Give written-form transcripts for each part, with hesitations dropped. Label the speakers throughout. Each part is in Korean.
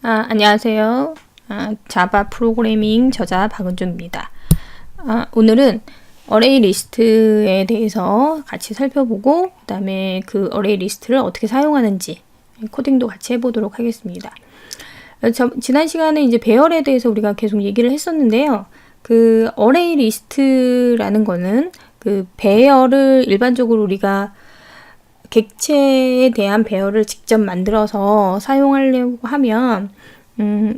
Speaker 1: 안녕하세요. 자바 프로그래밍 저자 박은주입니다. 오늘은 어레이 리스트에 대해서 같이 살펴보고 그 다음에 그 어레이 리스트를 어떻게 사용하는지 코딩도 같이 해보도록 하겠습니다. 지난 시간에 이제 배열에 대해서 우리가 계속 얘기를 했었는데요. 그 어레이 리스트라는 거는 그 배열을 일반적으로 우리가 객체에 대한 배열을 직접 만들어서 사용하려고 하면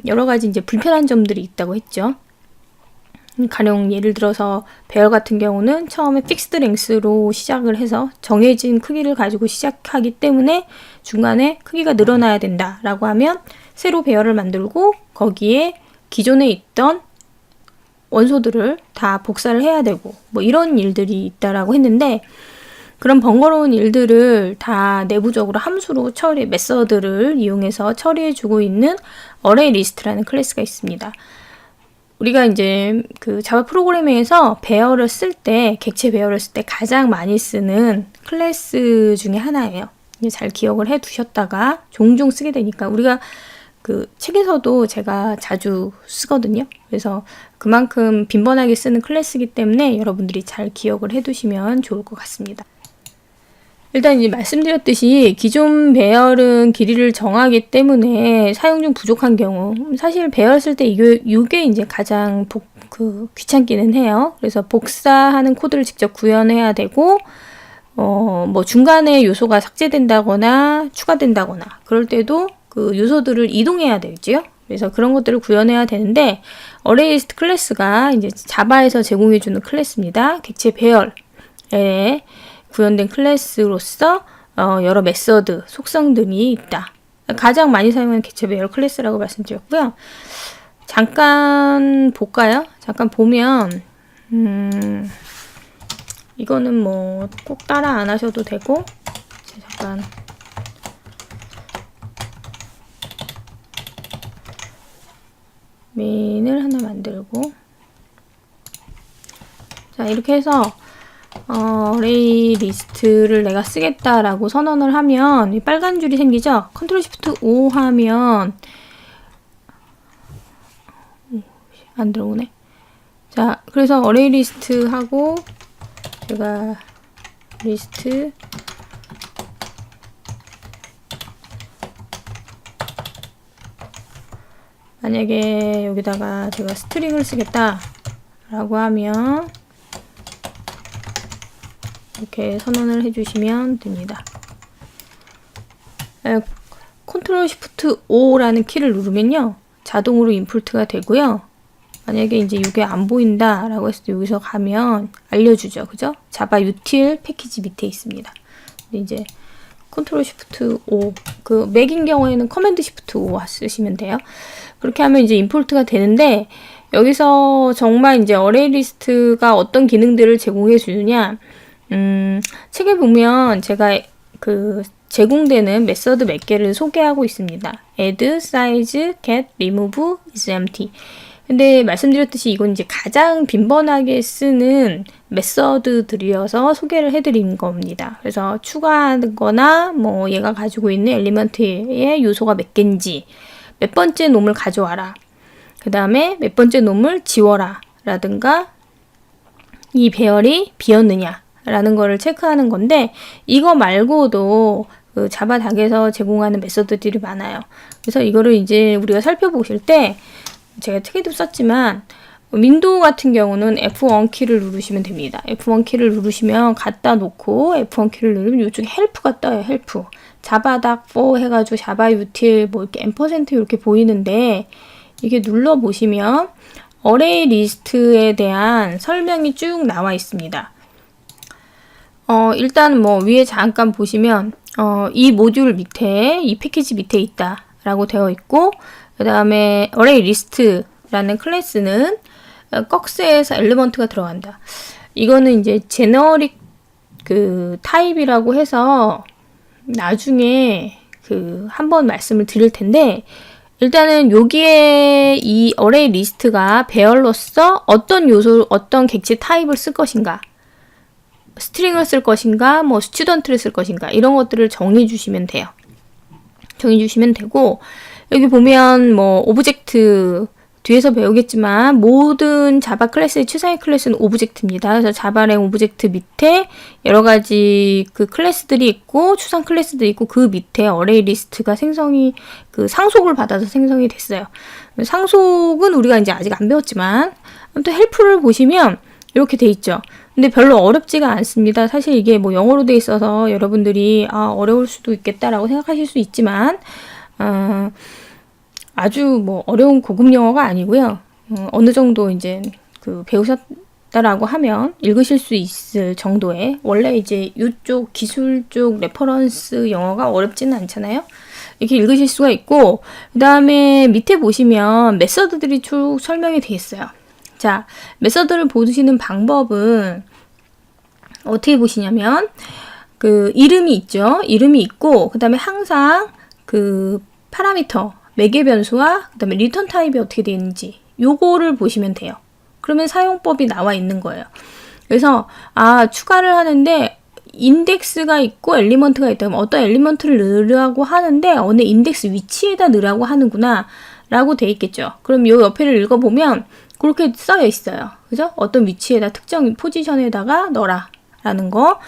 Speaker 1: 여러 가지 이제 불편한 점들이 있다고 했죠. 가령 예를 들어서 배열 같은 경우는 처음에 픽스드 랭스로 시작을 해서 정해진 크기를 가지고 시작하기 때문에 중간에 크기가 늘어나야 된다라고 하면 새로 배열을 만들고 거기에 기존에 있던 원소들을 다 복사를 해야 되고 뭐 이런 일들이 있다라고 했는데, 그런 번거로운 일들을 다 내부적으로 함수로 메서드를 이용해서 처리해주고 있는 어레이 리스트라는 클래스가 있습니다. 우리가 이제 그 자바 프로그래밍에서 배열을 쓸 때, 객체 배열을 쓸 때 가장 많이 쓰는 클래스 중에 하나예요. 잘 기억을 해 두셨다가 종종 쓰게 되니까, 우리가 그 책에서도 제가 자주 쓰거든요. 그래서 그만큼 빈번하게 쓰는 클래스이기 때문에 여러분들이 잘 기억을 해 두시면 좋을 것 같습니다. 일단 이제 말씀드렸듯이 기존 배열은 길이를 정하기 때문에 사용 중 부족한 경우, 사실 배열 쓸 때 이게 이제 가장 귀찮기는 해요. 그래서 복사하는 코드를 직접 구현해야 되고, 뭐 중간에 요소가 삭제된다거나 추가된다거나 그럴 때도 그 요소들을 이동해야 되죠. 그래서 그런 것들을 구현해야 되는데, 어레이리스트 클래스가 이제 자바에서 제공해주는 클래스입니다. 객체 배열에 구현된 클래스로서 여러 메서드, 속성들이 있다. 가장 많이 사용하는 객체 배열 클래스라고 말씀드렸고요. 잠깐 볼까요? 잠깐 보면 이거는 뭐 꼭 따라 안 하셔도 되고, 잠깐 메인을 하나 만들고, 자 이렇게 해서 어레이 리스트를 내가 쓰겠다라고 선언을 하면 이 빨간 줄이 생기죠. 컨트롤 시프트 O 하면 안 들어오네. 자, 그래서 어레이 리스트 하고 제가 리스트 만약에 여기다가 제가 스트링을 쓰겠다 라고 하면 이렇게 선언을 해주시면 됩니다. 컨트롤 시프트 O라는 키를 누르면요, 자동으로 인풋가 되고요. 만약에 이제 이게 안 보인다 라고 했을 때 여기서 가면 알려주죠. 그죠? 자바 유틸 패키지 밑에 있습니다. 근데 이제 컨트롤 시프트 O, 그 맥인 경우에는 커맨드 시프트 O 쓰시면 돼요. 그렇게 하면 이제 인풋가 되는데, 여기서 정말 이제 어레이 리스트가 어떤 기능들을 제공해 주느냐, 책에 보면 제가 그 제공되는 메서드 몇 개를 소개하고 있습니다. add, size, get, remove, is empty. 근데 말씀드렸듯이 이건 이제 가장 빈번하게 쓰는 메서드들이어서 소개를 해드린 겁니다. 그래서 추가하는 거나 뭐 얘가 가지고 있는 엘리먼트의 요소가 몇 개인지, 몇 번째 놈을 가져와라, 그 다음에 몇 번째 놈을 지워라 라든가 이 배열이 비었느냐 라는 거를 체크하는 건데, 이거 말고도 그 자바 닥에서 제공하는 메서드들이 많아요. 그래서 이거를 이제 우리가 살펴보실 때, 제가 책에도 썼지만 윈도우 같은 경우는 F1 키를 누르시면 됩니다. F1 키를 누르시면 갖다 놓고 F1 키를 누르면 이쪽에 헬프가 떠요. 헬프. 자바닥 4 해가지고 자바 유틸 뭐 이렇게 &% 이렇게 보이는데, 이게 눌러보시면 어레이 리스트에 대한 설명이 쭉 나와 있습니다. 일단 뭐 위에 잠깐 보시면 이 모듈 밑에, 이 패키지 밑에 있다 라고 되어 있고, 그 다음에 어레이 리스트라는 클래스는 꺽쇠에서 엘리먼트가 들어간다. 이거는 이제 제너릭 그 타입이라고 해서 나중에 그 한번 말씀을 드릴 텐데, 일단은 여기에 이 어레이 리스트가 배열로서 어떤 요소, 어떤 객체 타입을 쓸 것인가, 스트링을 쓸 것인가, 뭐 스튜던트를 쓸 것인가, 이런 것들을 정해 주시면 돼요. 정해 주시면 되고, 여기 보면 뭐 오브젝트 뒤에서 배우겠지만 모든 자바 클래스의 추상의 클래스는 오브젝트입니다. 그래서 자바랭 오브젝트 밑에 여러 가지 그 클래스들이 있고 추상 클래스들이 있고 그 밑에 어레이 리스트가 생성이 그 상속을 받아서 생성이 됐어요. 상속은 우리가 이제 아직 안 배웠지만 아무튼 헬프를 보시면 이렇게 돼 있죠. 근데 별로 어렵지가 않습니다. 사실 이게 뭐 영어로 돼 있어서 여러분들이 어려울 수도 있겠다라고 생각하실 수 있지만 아주 뭐 어려운 고급 영어가 아니고요. 어느 정도 이제 그 배우셨다라고 하면 읽으실 수 있을 정도의 원래 이제 이쪽 기술 쪽 레퍼런스 영어가 어렵지는 않잖아요. 이렇게 읽으실 수가 있고 그 다음에 밑에 보시면 메서드들이 쭉 설명이 되어 있어요. 자, 메서드를 보시는 방법은 어떻게 보시냐면 그 이름이 있죠. 이름이 있고 그 다음에 항상 그 파라미터 매개 변수와 그 다음에 리턴 타입이 어떻게 되어 있는지 요거를 보시면 돼요. 그러면 사용법이 나와 있는 거예요. 그래서 추가를 하는데 인덱스가 있고 엘리먼트가 있다. 그럼 어떤 엘리먼트를 넣으라고 하는데 어느 인덱스 위치에다 넣으라고 하는구나 라고 돼 있겠죠. 그럼 요 옆에를 읽어보면 그렇게 써 있어요. 그죠? 어떤 위치에다 특정 포지션에다가 넣어라 라는 거.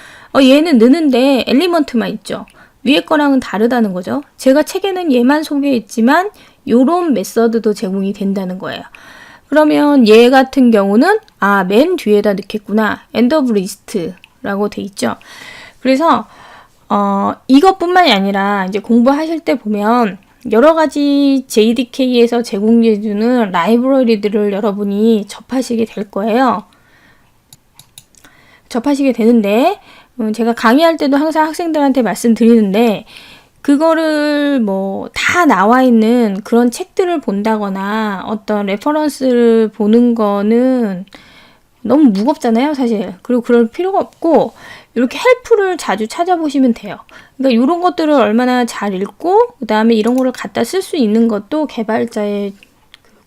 Speaker 1: 얘는 넣는데 엘리먼트만 있죠. 위에 거랑은 다르다는 거죠. 제가 책에는 얘만 소개했지만 요런 메서드도 제공이 된다는 거예요. 그러면 얘 같은 경우는 맨 뒤에다 넣겠구나. end of list라고 돼 있죠. 그래서 이것뿐만이 아니라 이제 공부하실 때 보면 여러 가지 JDK에서 제공해주는 라이브러리들을 여러분이 접하시게 될 거예요. 접하시게 되는데 제가 강의할 때도 항상 학생들한테 말씀드리는데 그거를 뭐 다 나와 있는 그런 책들을 본다거나 어떤 레퍼런스를 보는 거는 너무 무겁잖아요, 사실. 그리고 그럴 필요가 없고 이렇게 헬프를 자주 찾아보시면 돼요. 그러니까 이런 것들을 얼마나 잘 읽고 그 다음에 이런 거를 갖다 쓸 수 있는 것도 개발자의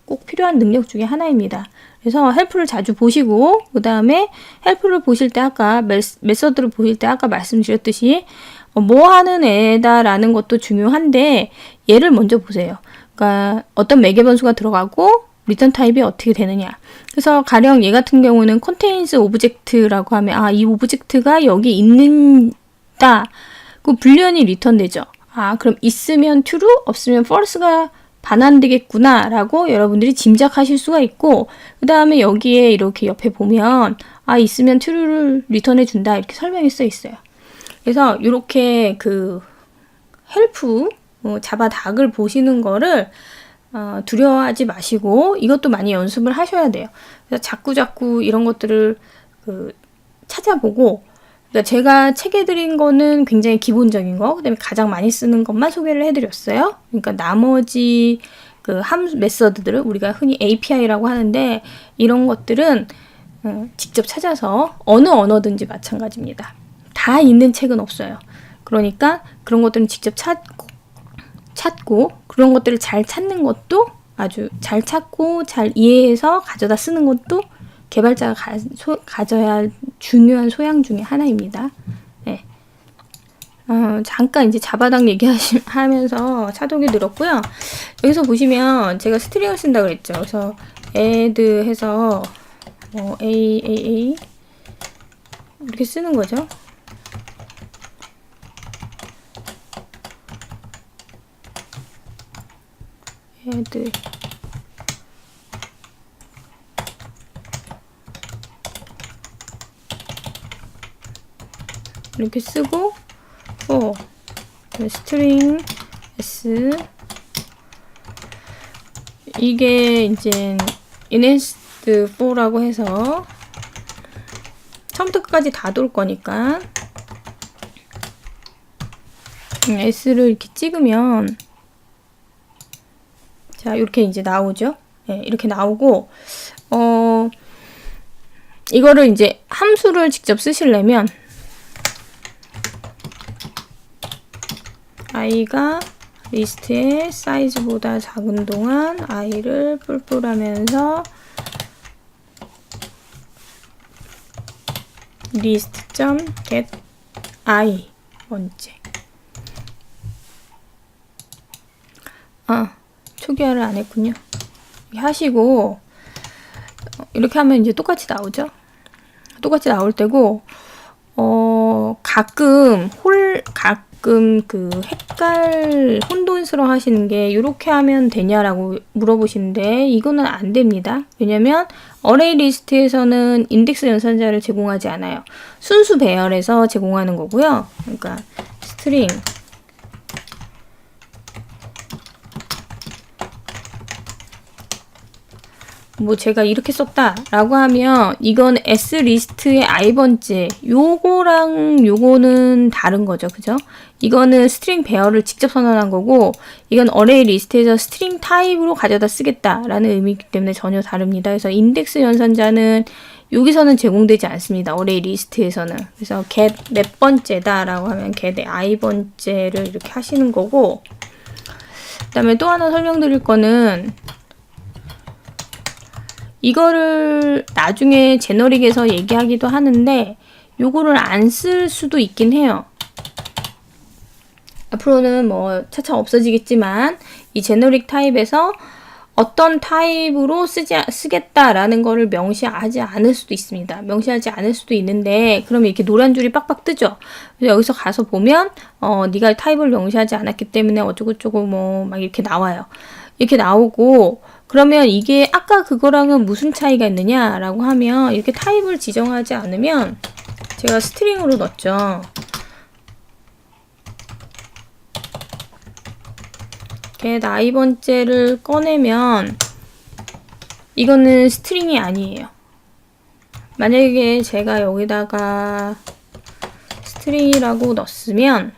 Speaker 1: 꼭 필요한 능력 중에 하나입니다. 그래서 헬프를 자주 보시고 그 다음에 헬프를 보실 때 아까 메서드를 보실 때 아까 말씀드렸듯이 뭐 하는 애다 라는 것도 중요한데 얘를 먼저 보세요. 그러니까 어떤 매개 변수가 들어가고 리턴 타입이 어떻게 되느냐. 그래서 가령 얘 같은 경우는 contains object라고 하면 이 오브젝트가 여기 있는다. 그 불리언이 리턴 되죠. 그럼 있으면 true, 없으면 false가 반환되겠구나 라고 여러분들이 짐작하실 수가 있고 그 다음에 여기에 이렇게 옆에 보면 있으면 true를 리턴해 준다 이렇게 설명이 써 있어요. 그래서 이렇게 그 헬프 자바 닥을 보시는 거를 두려워하지 마시고 이것도 많이 연습을 하셔야 돼요. 그래서 자꾸 이런 것들을 찾아보고 그러니까 제가 책에 드린 거는 굉장히 기본적인 거, 그다음에 가장 많이 쓰는 것만 소개를 해드렸어요. 그러니까 나머지 그 함수 메서드들을 우리가 흔히 API라고 하는데 이런 것들은 직접 찾아서 어느 언어든지 마찬가지입니다. 다 있는 책은 없어요. 그러니까 그런 것들은 직접 찾고 그런 것들을 잘 찾는 것도 아주 잘 찾고 잘 이해해서 가져다 쓰는 것도 개발자가 가져야 할 중요한 소양 중에 하나입니다. 네. 잠깐 이제 자바닥 얘기하면서 차독이 늘었고요. 여기서 보시면 제가 스트링을 쓴다 그랬죠. 그래서 add 해서 a 이렇게 쓰는 거죠. add 이렇게 쓰고 스트링 s 이게 이제 inest for라고 해서 처음부터 끝까지 다 돌 거니까 s를 이렇게 찍으면 자 이렇게 이제 나오죠. 네, 이렇게 나오고 이거를 이제 함수를 직접 쓰시려면 i가 리스트의 사이즈보다 작은 동안 i를 뿔뿔하면서 list.get i 번째 초기화를 안 했군요. 하시고 이렇게 하면 이제 똑같이 나오죠. 똑같이 나올 때고 가끔 그 헷갈 혼돈스러워 하시는 게 이렇게 하면 되냐라고 물어보시는데 이거는 안 됩니다. 왜냐면 어레이 리스트에서는 인덱스 연산자를 제공하지 않아요. 순수 배열에서 제공하는 거고요. 그러니까 스트링 뭐 제가 이렇게 썼다 라고 하면 이건 S리스트의 i번째 요거랑 요거는 다른 거죠. 그죠? 이거는 스트링 배열을 직접 선언한 거고 이건 어레이 리스트에서 스트링 타입으로 가져다 쓰겠다 라는 의미이기 때문에 전혀 다릅니다. 그래서 인덱스 연산자는 여기서는 제공되지 않습니다. 어레이 리스트에서는. 그래서 get 몇 번째다 라고 하면 get의 i번째를 이렇게 하시는 거고 그 다음에 또 하나 설명드릴 거는 이거를 나중에 제너릭에서 얘기하기도 하는데 요거를 안 쓸 수도 있긴 해요. 앞으로는 뭐 차차 없어지겠지만 이 제너릭 타입에서 어떤 타입으로 쓰겠다라는 거를 명시하지 않을 수도 있습니다. 명시하지 않을 수도 있는데 그러면 이렇게 노란 줄이 빡빡 뜨죠. 그래서 여기서 가서 보면 네가 타입을 명시하지 않았기 때문에 어쩌고저쩌고 뭐 막 이렇게 나와요. 이렇게 나오고 그러면 이게 아까 그거랑은 무슨 차이가 있느냐라고 하면 이렇게 타입을 지정하지 않으면 제가 스트링으로 넣었죠. get i번째를 꺼내면 이거는 스트링이 아니에요. 만약에 제가 여기다가 스트링이라고 넣었으면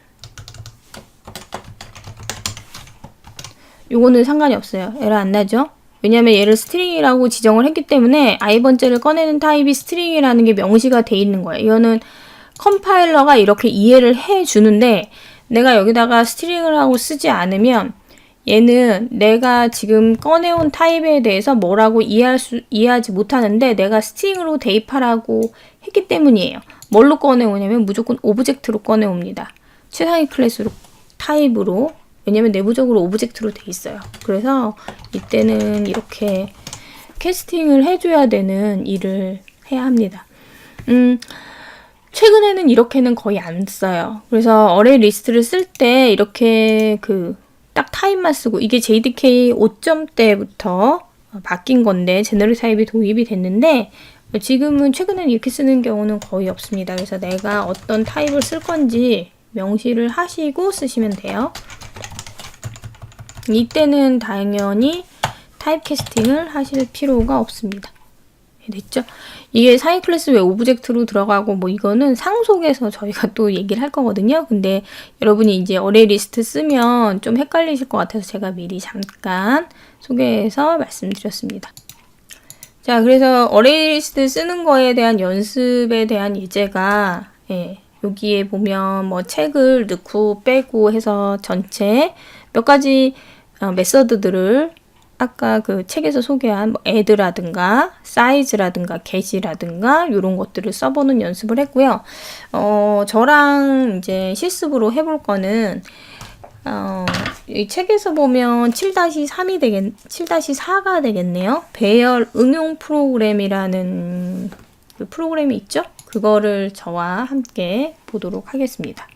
Speaker 1: 요거는 상관이 없어요. 에러 안 나죠? 왜냐면 얘를 스트링이라고 지정을 했기 때문에 i번째를 꺼내는 타입이 스트링이라는 게 명시가 돼 있는 거예요. 이거는 컴파일러가 이렇게 이해를 해 주는데 내가 여기다가 스트링을 하고 쓰지 않으면 얘는 내가 지금 꺼내온 타입에 대해서 뭐라고 이해하지 못하는데 내가 스트링으로 대입하라고 했기 때문이에요. 뭘로 꺼내오냐면 무조건 오브젝트로 꺼내옵니다. 최상위 클래스로 타입으로 왜냐면 내부적으로 오브젝트로 돼 있어요. 그래서 이때는 이렇게 캐스팅을 해줘야 되는 일을 해야 합니다. 최근에는 이렇게는 거의 안 써요. 그래서 어레이 리스트를 쓸 때 이렇게 딱 타입만 쓰고 이게 JDK 5점 때부터 바뀐 건데 제너릭 타입이 도입이 됐는데 지금은 최근에는 이렇게 쓰는 경우는 거의 없습니다. 그래서 내가 어떤 타입을 쓸 건지 명시를 하시고 쓰시면 돼요. 이때는 당연히 타입 캐스팅을 하실 필요가 없습니다. 됐죠? 이게 상위 클래스 왜 오브젝트로 들어가고 뭐 이거는 상속에서 저희가 또 얘기를 할 거거든요. 근데 여러분이 이제 어레이 리스트 쓰면 좀 헷갈리실 것 같아서 제가 미리 잠깐 소개해서 말씀드렸습니다. 자, 그래서 어레이 리스트 쓰는 거에 대한 연습에 대한 예제가 여기에 보면 뭐 책을 넣고 빼고 해서 전체 몇 가지 메서드들을 아까 그 책에서 소개한 뭐 add라든가 size라든가 get이라든가 이런 것들을 써보는 연습을 했고요. 저랑 이제 실습으로 해볼 거는 이 책에서 보면 7-4가 되겠네요. 배열 응용 프로그램이라는 그 프로그램이 있죠? 그거를 저와 함께 보도록 하겠습니다.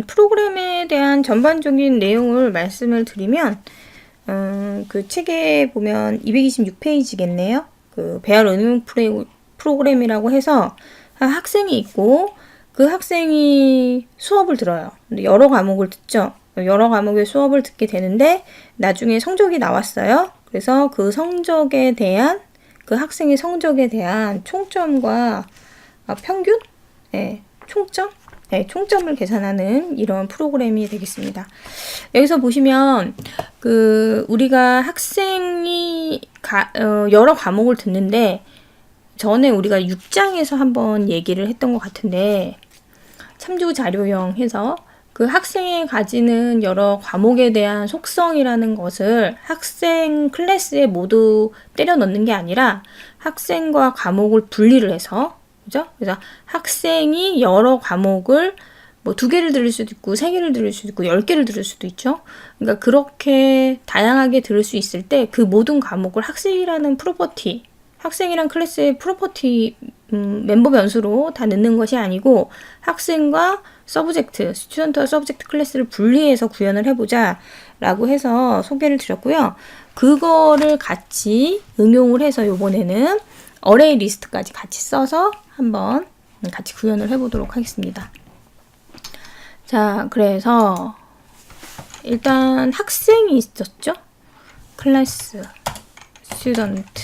Speaker 1: 프로그램에 대한 전반적인 내용을 말씀을 드리면 그 책에 보면 226페이지겠네요. 그 배열 응용 프로그램이라고 해서 학생이 있고 그 학생이 수업을 들어요. 근데 여러 과목을 듣죠. 여러 과목의 수업을 듣게 되는데 나중에 성적이 나왔어요. 그래서 그 성적에 대한 그 학생의 성적에 대한 총점과 평균? 총점? 총점을 계산하는 이런 프로그램이 되겠습니다. 여기서 보시면 우리가 학생이 여러 과목을 듣는데 전에 우리가 6장에서 한번 얘기를 했던 것 같은데 참조 자료형 해서 그 학생이 가지는 여러 과목에 대한 속성이라는 것을 학생 클래스에 모두 때려 넣는 게 아니라 학생과 과목을 분리를 해서 그죠? 그래서 학생이 여러 과목을 뭐 2개를 들을 수도 있고 3개를 들을 수도 있고 10개를 들을 수도 있죠. 그러니까 그렇게 다양하게 들을 수 있을 때 그 모든 과목을 학생이라는 프로퍼티, 학생이란 클래스의 프로퍼티 멤버 변수로 다 넣는 것이 아니고 학생과 서브젝트, 스튜던트와 서브젝트 클래스를 분리해서 구현을 해보자 라고 해서 소개를 드렸고요. 그거를 같이 응용을 해서 요번에는 어레이 리스트까지 같이 써서 한번 같이 구현을 해보도록 하겠습니다. 자, 그래서 일단 학생이 있었죠? 클래스, 스튜던트.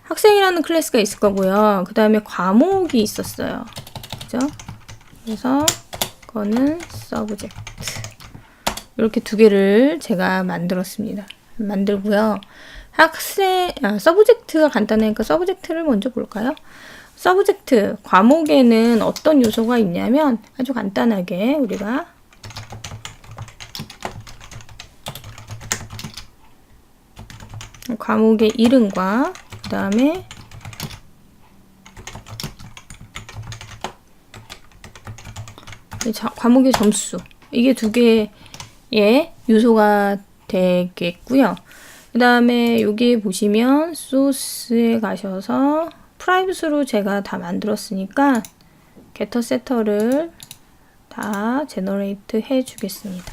Speaker 1: 학생이라는 클래스가 있을 거고요. 그 다음에 과목이 있었어요. 그죠? 그래서 그거는 서브젝트. 이렇게 2개를 제가 만들었습니다. 만들고요. 서브젝트가 간단하니까 서브젝트를 먼저 볼까요? 서브젝트, 과목에는 어떤 요소가 있냐면 아주 간단하게 우리가 과목의 이름과 그 다음에 과목의 점수, 이게 2개의 요소가 되겠고요. 그 다음에 여기 보시면 소스에 가셔서 프라이빗으로 제가 다 만들었으니까 게터 세터를 다 제너레이트 해 주겠습니다.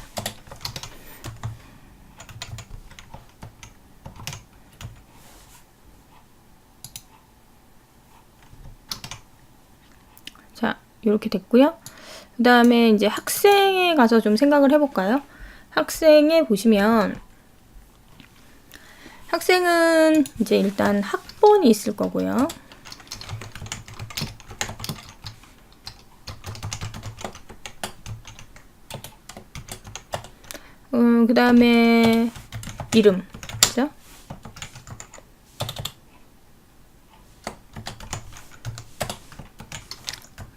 Speaker 1: 자, 이렇게 됐고요. 그 다음에 이제 학생에 가서 좀 생각을 해볼까요? 학생에 보시면 학생은 이제 일단 학번이 있을 거고요. 그 다음에 이름, 그죠?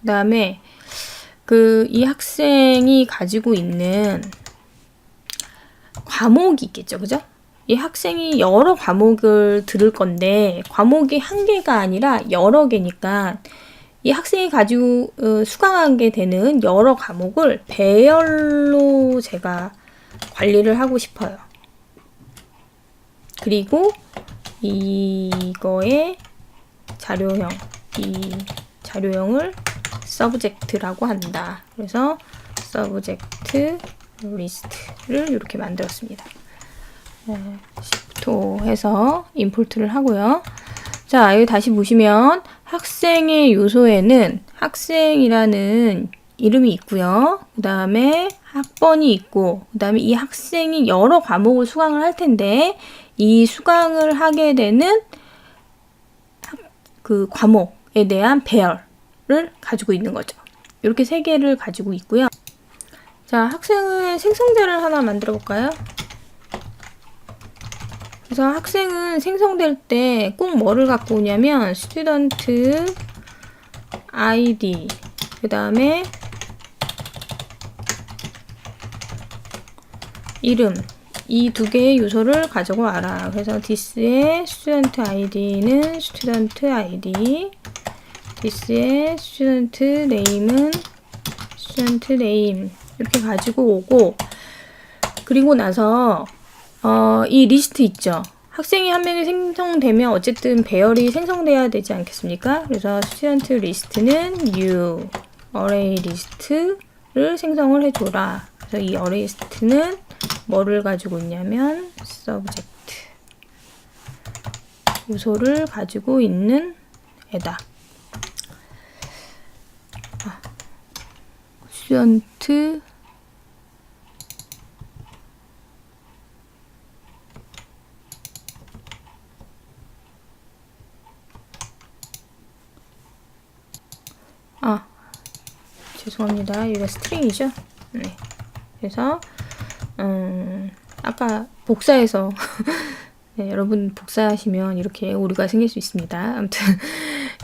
Speaker 1: 그 다음에 이 학생이 가지고 있는 과목이 있겠죠, 그죠? 이 학생이 여러 과목을 들을 건데 과목이 1개가 아니라 여러 개니까 이 학생이 가지고 수강하게 되는 여러 과목을 배열로 제가 관리를 하고 싶어요. 그리고 이거의 자료형, 이 자료형을 서브젝트라고 한다. 그래서 서브젝트 리스트를 이렇게 만들었습니다. 시프트 해서 임포트를 하고요. 자, 여기 다시 보시면 학생의 요소에는 학생이라는 이름이 있고요. 그 다음에 학번이 있고, 그 다음에 이 학생이 여러 과목을 수강을 할 텐데 이 수강을 하게 되는 그 과목에 대한 배열을 가지고 있는 거죠. 이렇게 3개를 가지고 있고요. 자, 학생의 생성자를 하나 만들어 볼까요? 그래서 학생은 생성될 때 꼭 뭐를 갖고 오냐면 스튜던트 아이디, 그 다음에 이름, 이 2개의 요소를 가지고 와라. 그래서 this의 스튜던트 아이디는 스튜던트 아이디, this의 스튜던트 네임은 스튜던트 네임, 이렇게 가지고 오고, 그리고 나서 이 리스트 있죠. 학생이 한 명이 생성되면 어쨌든 배열이 생성돼야 되지 않겠습니까? 그래서 스튜던트 리스트는 new array 리스트를 생성을 해줘라. 그래서 이 array 리스트는 뭐를 가지고 있냐면 subject 요소를 가지고 있는 애다. 스튜던트 죄송합니다. 이거 스트링이죠? 네. 그래서 아까 복사해서 네, 여러분 복사하시면 이렇게 오류가 생길 수 있습니다. 아무튼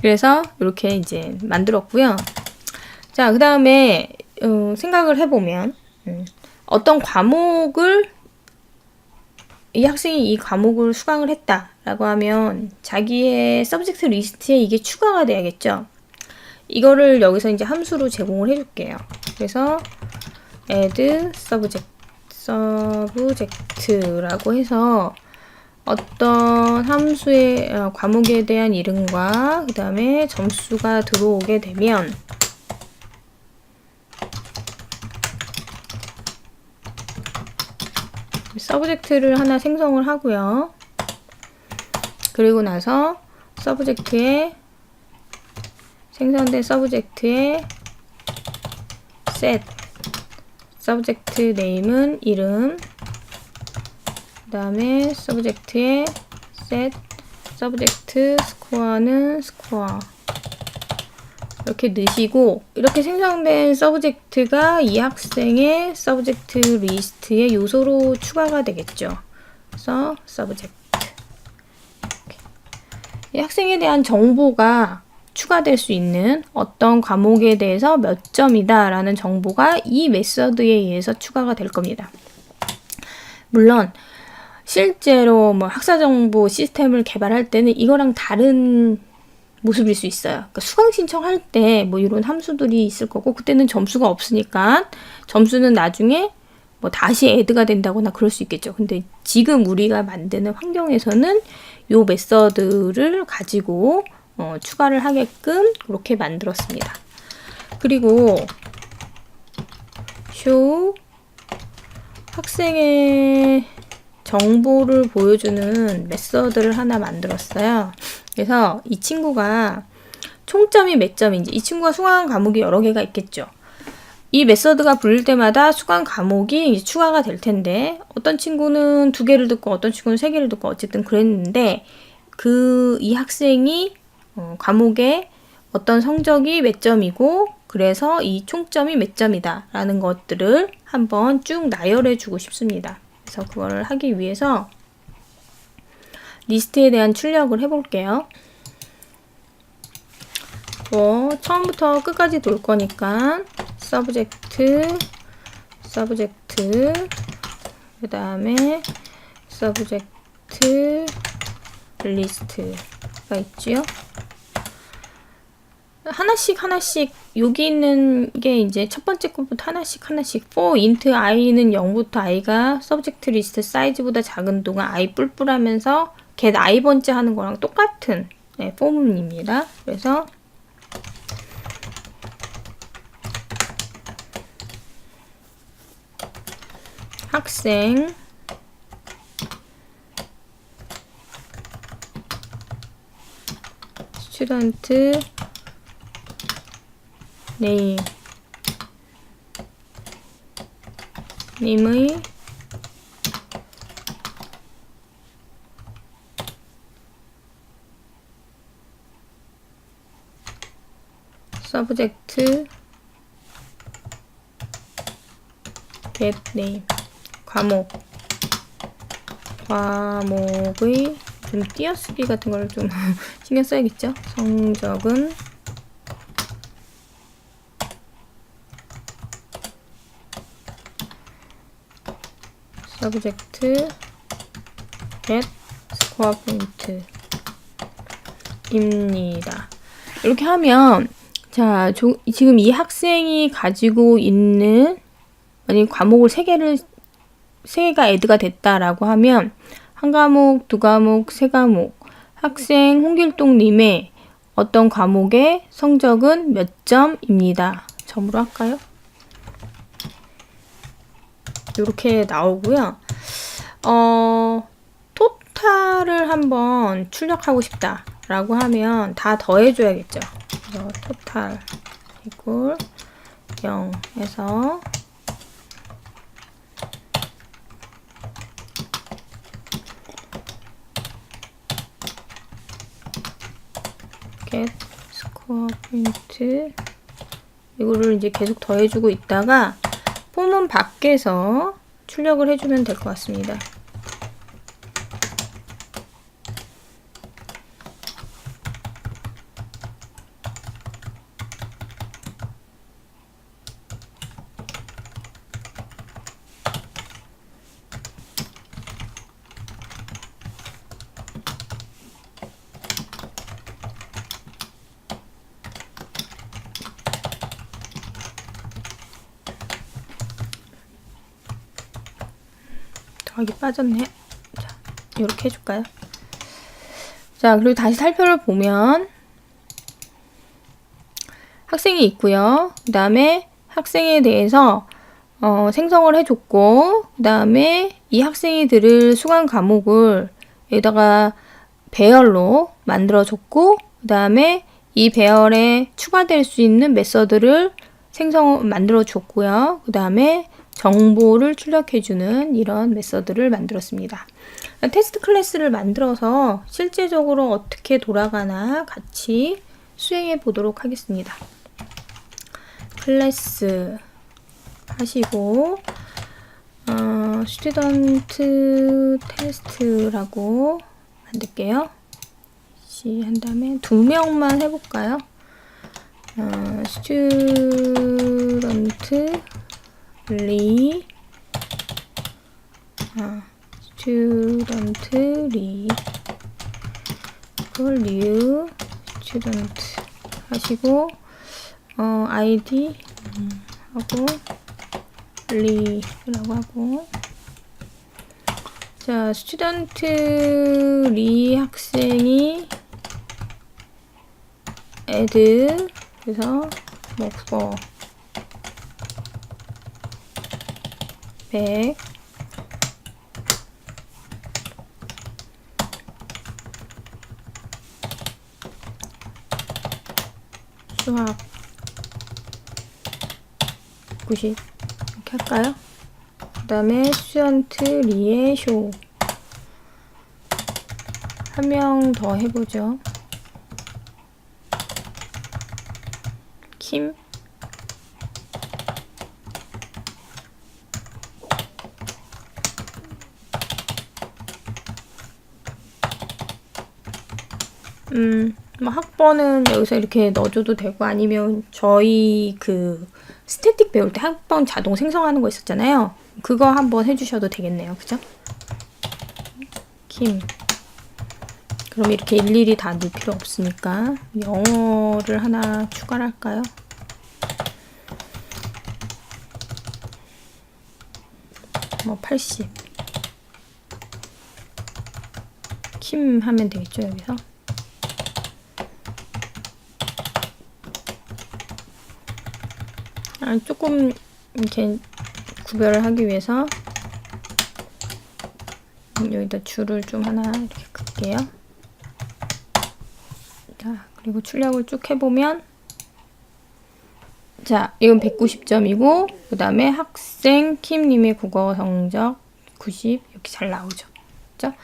Speaker 1: 그래서 이렇게 이제 만들었고요. 자, 그 다음에 생각을 해보면 어떤 과목을 이 학생이 이 과목을 수강을 했다라고 하면 자기의 서브젝트 리스트에 이게 추가가 돼야겠죠. 이거를 여기서 이제 함수로 제공을 해줄게요. 그래서 add subject라고 해서 어떤 함수의 과목에 대한 이름과 그 다음에 점수가 들어오게 되면 서브젝트를 하나 생성을 하고요. 그리고 나서 서브젝트에 생성된 서브젝트에 set 서브젝트 네임은 이름, 그 다음에 서브젝트에 set 서브젝트 스코어는 스코어 이렇게 넣으시고, 이렇게 생성된 서브젝트가 이 학생의 서브젝트 리스트의 요소로 추가가 되겠죠. 그래서 서브젝트 이 학생에 대한 정보가 추가될 수 있는 어떤 과목에 대해서 몇 점이다 라는 정보가 이 메서드에 의해서 추가가 될 겁니다. 물론 실제로 뭐 학사정보 시스템을 개발할 때는 이거랑 다른 모습일 수 있어요. 그러니까 수강 신청할 때 뭐 이런 함수들이 있을 거고, 그때는 점수가 없으니까 점수는 나중에 뭐 다시 애드가 된다거나 그럴 수 있겠죠. 근데 지금 우리가 만드는 환경에서는 요 메서드를 가지고 추가를 하게끔 그렇게 만들었습니다. 그리고 show 학생의 정보를 보여주는 메서드를 하나 만들었어요. 그래서 이 친구가 총점이 몇 점인지, 이 친구가 수강한 과목이 여러 개가 있겠죠. 이 메서드가 불릴 때마다 수강 과목이 이제 추가가 될 텐데, 어떤 친구는 2개를 듣고 어떤 친구는 3개를 듣고 어쨌든 그랬는데, 이 학생이 과목에 어떤 성적이 몇 점이고, 그래서 이 총점이 몇 점이다 라는 것들을 한번 쭉 나열해 주고 싶습니다. 그래서 그걸 하기 위해서 리스트에 대한 출력을 해볼게요. 처음부터 끝까지 돌 거니까 서브젝트 그 다음에 서브젝트 리스트가 있지요. 하나씩 여기 있는 게 이제 첫 번째 것부터 하나씩 for int i는 0부터 i가 서브젝트 리스트 사이즈보다 작은 동안 i 뿔뿔하면서 get i 번째 하는 거랑 똑같은 포문입니다. 그래서 학생 스튜던트 님의 서브젝트 get name 과목의 좀 띄어쓰기 같은 걸 좀 신경 써야겠죠. 성적은 서브젝트 get 스코어 포인트입니다. 이렇게 하면 자, 지금 이 학생이 가지고 있는 만약 과목을 3개가 애드가 됐다라고 하면 한 과목, 2과목, 3과목 학생 홍길동님의 어떤 과목의 성적은 몇 점입니다. 점으로 할까요? 이렇게 나오고요. 토탈을 한번 출력하고 싶다라고 하면 다 더해줘야겠죠. 그래서 토탈 이꼴 0 해서 get 스코어 포인트 이거를 이제 계속 더해주고 있다가 폼은 밖에서 출력을 해주면 될 것 같습니다. 여기 빠졌네. 자, 이렇게 해줄까요? 자, 그리고 다시 살펴를 보면 학생이 있고요. 그 다음에 학생에 대해서 생성을 해줬고, 그 다음에 이 학생이 들을 수강 과목을 여기다가 배열로 만들어줬고, 그 다음에 이 배열에 추가될 수 있는 메서드를 만들어줬고요. 그 다음에 정보를 출력해주는 이런 메서드를 만들었습니다. 테스트 클래스를 만들어서 실제적으로 어떻게 돌아가나 같이 수행해 보도록 하겠습니다. 클래스 하시고 스튜던트 테스트라고 만들게요. 한 다음에 2명만 해볼까요? 스튜던트 리 그걸 new 스튜던트 하시고 id 하고 리라고 하고, 자, 스튜던트 리 학생이 add, 그래서 뭐 그거 100 수학 90 이렇게 할까요? 그 다음에 스튜던트 리의 쇼 한 명 더 해보죠. 킴 뭐 학번은 여기서 이렇게 넣어줘도 되고, 아니면 저희 그 스태틱 배울 때 학번 자동 생성하는 거 있었잖아요. 그거 한번 해주셔도 되겠네요. 그죠? 킴. 그럼 이렇게 일일이 다 넣을 필요 없으니까 영어를 하나 추가를 할까요? 뭐 80. 킴 하면 되겠죠, 여기서. 조금 이렇게 구별을 하기 위해서 여기다 줄을 좀 하나 이렇게 끌게요. 자, 그리고 출력을 쭉 해보면, 자, 이건 190점이고, 그 다음에 학생 킴님의 국어 성적 90 이렇게 잘 나오죠. 그죠?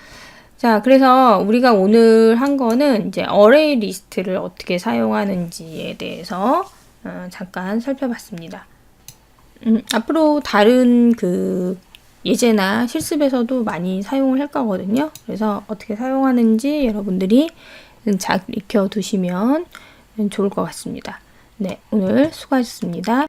Speaker 1: 자, 그래서 우리가 오늘 한 거는 이제 어레이 리스트를 어떻게 사용하는지에 대해서 잠깐 살펴봤습니다. 앞으로 다른 그 예제나 실습에서도 많이 사용을 할 거거든요. 그래서 어떻게 사용하는지 여러분들이 잘 익혀 두시면 좋을 것 같습니다. 네, 오늘 수고하셨습니다.